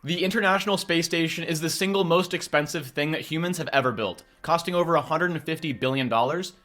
The International Space Station is the single most expensive thing that humans have ever built, costing over $150 billion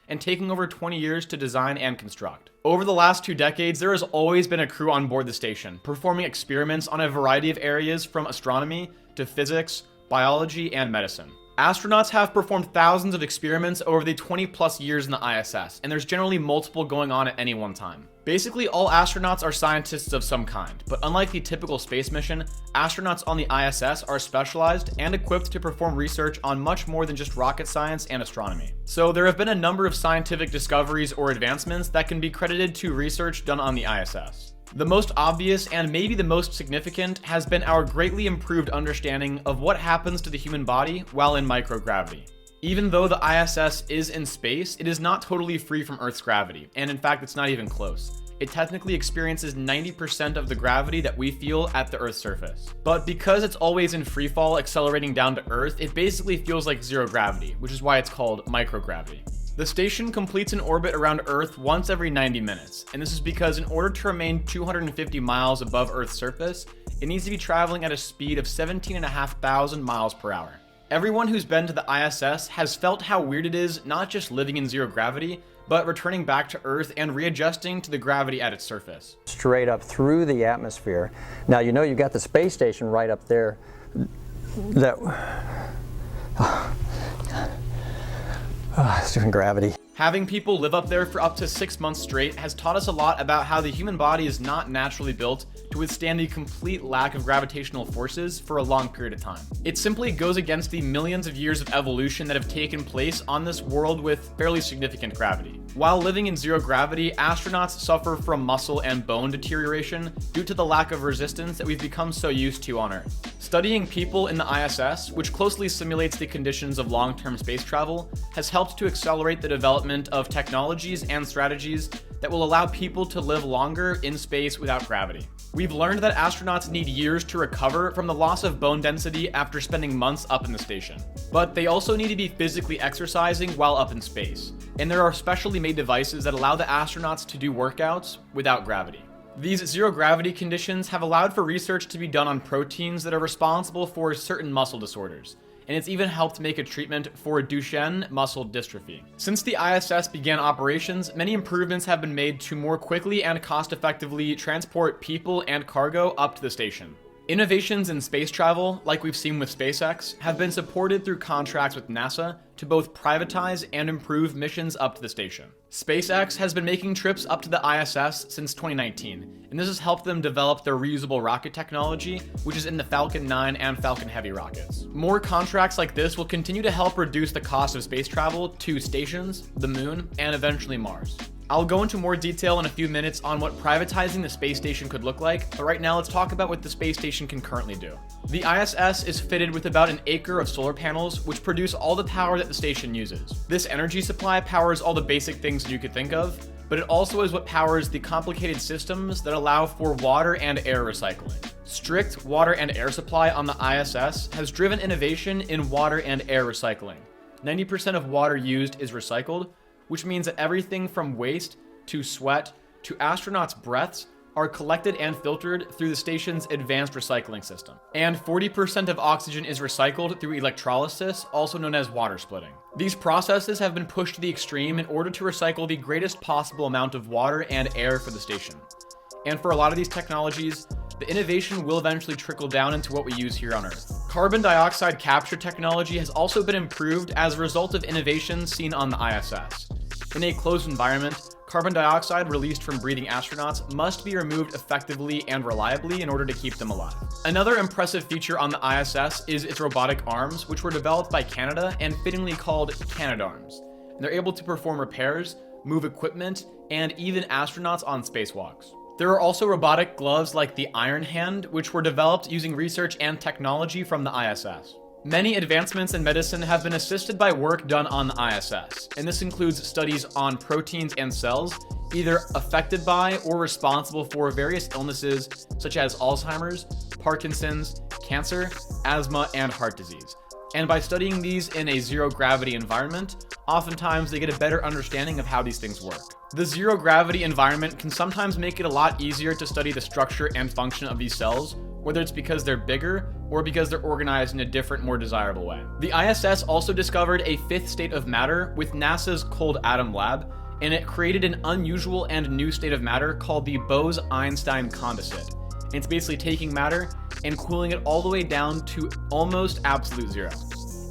and taking over 20 years to design and construct. Over the last 2 decades, there has always been a crew on board the station, performing experiments on a variety of areas from astronomy to physics, biology, and medicine. Astronauts have performed thousands of experiments over the 20+ years in the ISS, and there's generally multiple going on at any one time. Basically, all astronauts are scientists of some kind, but unlike the typical space mission, astronauts on the ISS are specialized and equipped to perform research on much more than just rocket science and astronomy. So there have been a number of scientific discoveries or advancements that can be credited to research done on the ISS. The most obvious and maybe the most significant has been our greatly improved understanding of what happens to the human body while in microgravity. Even though the ISS is in space, it is not totally free from Earth's gravity, and in fact it's not even close. It technically experiences 90% of the gravity that we feel at the Earth's surface. But because it's always in free fall accelerating down to Earth, it basically feels like zero gravity, which is why it's called microgravity. The station completes an orbit around Earth once every 90 minutes, and this is because in order to remain 250 miles above Earth's surface, it needs to be traveling at a speed of 17,500 miles per hour. Everyone who's been to the ISS has felt how weird it is not just living in zero gravity, but returning back to Earth and readjusting to the gravity at its surface. Straight up through the atmosphere. Now you know you've got the space station right up there. It's doing gravity. Having people live up there for up to 6 months straight has taught us a lot about how the human body is not naturally built to withstand the complete lack of gravitational forces for a long period of time. It simply goes against the millions of years of evolution that have taken place on this world with fairly significant gravity. While living in zero gravity, astronauts suffer from muscle and bone deterioration due to the lack of resistance that we've become so used to on Earth. Studying people in the ISS, which closely simulates the conditions of long-term space travel, has helped to accelerate the development of technologies and strategies that will allow people to live longer in space without gravity. We've learned that astronauts need years to recover from the loss of bone density after spending months up in the station. But they also need to be physically exercising while up in space, and there are specially made devices that allow the astronauts to do workouts without gravity. These zero gravity conditions have allowed for research to be done on proteins that are responsible for certain muscle disorders, and it's even helped make a treatment for Duchenne muscle dystrophy. Since the ISS began operations, many improvements have been made to more quickly and cost-effectively transport people and cargo up to the station. Innovations in space travel, like we've seen with SpaceX, have been supported through contracts with NASA to both privatize and improve missions up to the station. SpaceX has been making trips up to the ISS since 2019, and this has helped them develop their reusable rocket technology, which is in the Falcon 9 and Falcon Heavy rockets. More contracts like this will continue to help reduce the cost of space travel to stations, the moon, and eventually Mars. I'll go into more detail in a few minutes on what privatizing the space station could look like, but right now let's talk about what the space station can currently do. The ISS is fitted with about an acre of solar panels, which produce all the power that the station uses. This energy supply powers all the basic things you could think of, but it also is what powers the complicated systems that allow for water and air recycling. Strict water and air supply on the ISS has driven innovation in water and air recycling. 90% of water used is recycled, which means that everything from waste to sweat to astronauts' breaths are collected and filtered through the station's advanced recycling system. And 40% of oxygen is recycled through electrolysis, also known as water splitting. These processes have been pushed to the extreme in order to recycle the greatest possible amount of water and air for the station. And for a lot of these technologies, the innovation will eventually trickle down into what we use here on Earth. Carbon dioxide capture technology has also been improved as a result of innovations seen on the ISS. In a closed environment, carbon dioxide released from breathing astronauts must be removed effectively and reliably in order to keep them alive. Another impressive feature on the ISS is its robotic arms, which were developed by Canada and fittingly called Canadarms. They're able to perform repairs, move equipment, and even astronauts on spacewalks. There are also robotic gloves like the Iron Hand, which were developed using research and technology from the ISS. Many advancements in medicine have been assisted by work done on the ISS, and this includes studies on proteins and cells either affected by or responsible for various illnesses such as Alzheimer's, Parkinson's, cancer, asthma, and heart disease. And by studying these in a zero-gravity environment, oftentimes they get a better understanding of how these things work. The zero-gravity environment can sometimes make it a lot easier to study the structure and function of these cells, whether it's because they're bigger or because they're organized in a different, more desirable way. The ISS also discovered a fifth state of matter with NASA's Cold Atom Lab, and it created an unusual and new state of matter called the Bose-Einstein condensate. And it's basically taking matter and cooling it all the way down to almost absolute zero.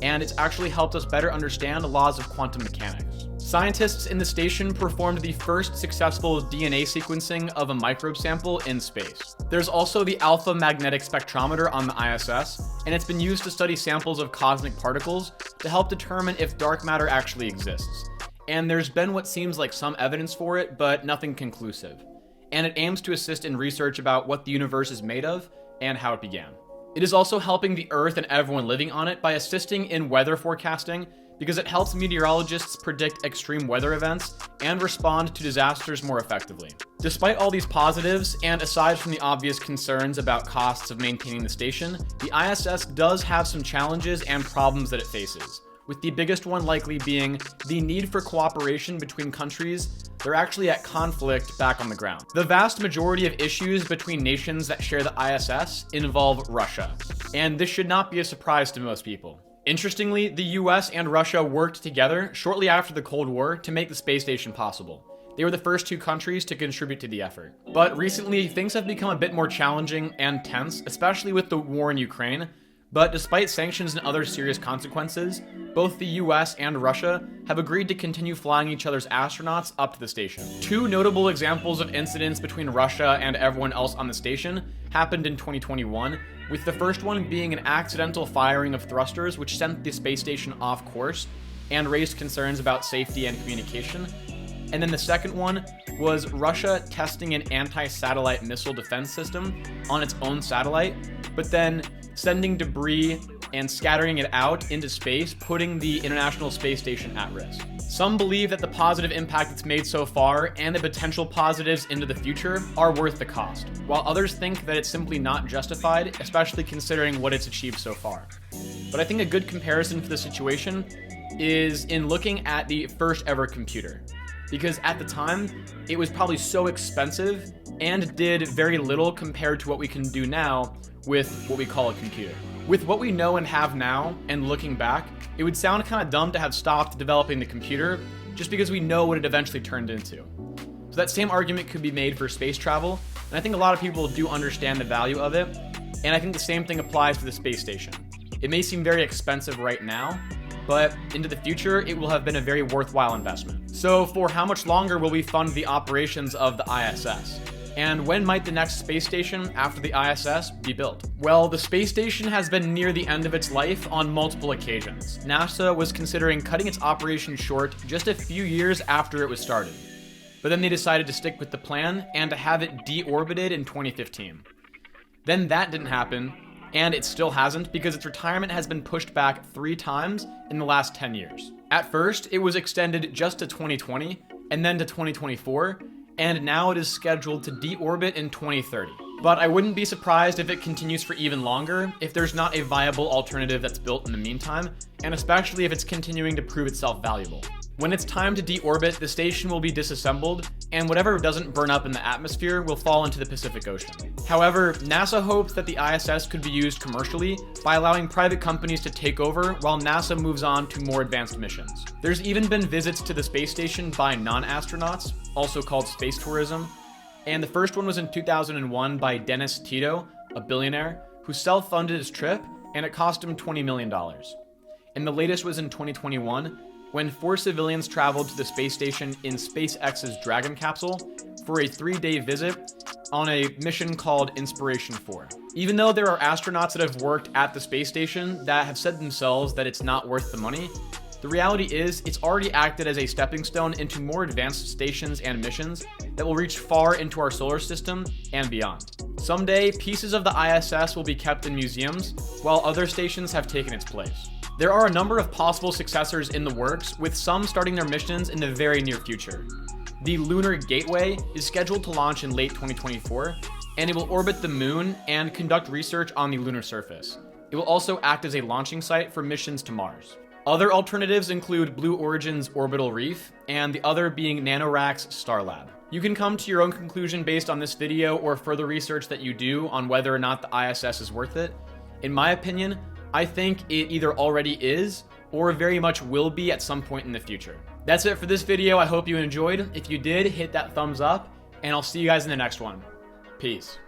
And it's actually helped us better understand the laws of quantum mechanics. Scientists in the station performed the first successful DNA sequencing of a microbe sample in space. There's also the Alpha Magnetic Spectrometer on the ISS, and it's been used to study samples of cosmic particles to help determine if dark matter actually exists. And there's been what seems like some evidence for it, but nothing conclusive. And it aims to assist in research about what the universe is made of and how it began. It is also helping the Earth and everyone living on it by assisting in weather forecasting, because it helps meteorologists predict extreme weather events and respond to disasters more effectively. Despite all these positives, and aside from the obvious concerns about costs of maintaining the station, the ISS does have some challenges and problems that it faces, with the biggest one likely being the need for cooperation between countries that are actually at conflict back on the ground. The vast majority of issues between nations that share the ISS involve Russia, and this should not be a surprise to most people. Interestingly, the US and Russia worked together shortly after the Cold War to make the space station possible. They were the first two countries to contribute to the effort. But recently, things have become a bit more challenging and tense, especially with the war in Ukraine. But despite sanctions and other serious consequences, both the US and Russia have agreed to continue flying each other's astronauts up to the station. Two notable examples of incidents between Russia and everyone else on the station happened in 2021, with the first one being an accidental firing of thrusters which sent the space station off course and raised concerns about safety and communication. And then the second one was Russia testing an anti-satellite missile defense system on its own satellite, but then sending debris and scattering it out into space, putting the International Space Station at risk. Some believe that the positive impact it's made so far and the potential positives into the future are worth the cost, while others think that it's simply not justified, especially considering what it's achieved so far. But I think a good comparison for the situation is in looking at the first ever computer, because at the time, it was probably so expensive and did very little compared to what we can do now with what we call a computer. With what we know and have now, and looking back, it would sound kind of dumb to have stopped developing the computer just because we know what it eventually turned into. So that same argument could be made for space travel, and I think a lot of people do understand the value of it, and I think the same thing applies to the space station. It may seem very expensive right now, but into the future, it will have been a very worthwhile investment. So for how much longer will we fund the operations of the ISS? And when might the next space station after the ISS be built? Well, the space station has been near the end of its life on multiple occasions. NASA was considering cutting its operation short just a few years after it was started. But then they decided to stick with the plan and to have it deorbited in 2015. Then that didn't happen, and it still hasn't because its retirement has been pushed back 3 times in the last 10 years. At first, it was extended just to 2020, and then to 2024, and now it is scheduled to deorbit in 2030. But I wouldn't be surprised if it continues for even longer if there's not a viable alternative that's built in the meantime, and especially if it's continuing to prove itself valuable. When it's time to deorbit, the station will be disassembled, and whatever doesn't burn up in the atmosphere will fall into the Pacific Ocean. However, NASA hopes that the ISS could be used commercially by allowing private companies to take over while NASA moves on to more advanced missions. There's even been visits to the space station by non-astronauts, also called space tourism, and the first one was in 2001 by Dennis Tito, a billionaire, who self-funded his trip, and it cost him $20 million. And the latest was in 2021, when 4 civilians traveled to the space station in SpaceX's Dragon capsule for a 3-day visit on a mission called Inspiration 4. Even though there are astronauts that have worked at the space station that have said themselves that it's not worth the money, the reality is it's already acted as a stepping stone into more advanced stations and missions that will reach far into our solar system and beyond. Someday, pieces of the ISS will be kept in museums, while other stations have taken its place. There are a number of possible successors in the works, with some starting their missions in the very near future. The Lunar Gateway is scheduled to launch in late 2024, and it will orbit the moon and conduct research on the lunar surface. It will also act as a launching site for missions to Mars. Other alternatives include Blue Origin's Orbital Reef, and the other being NanoRacks Starlab. You can come to your own conclusion based on this video or further research that you do on whether or not the ISS is worth it. In my opinion, I think it either already is or very much will be at some point in the future. That's it for this video. I hope you enjoyed. If you did, hit that thumbs up, and I'll see you guys in the next one. Peace.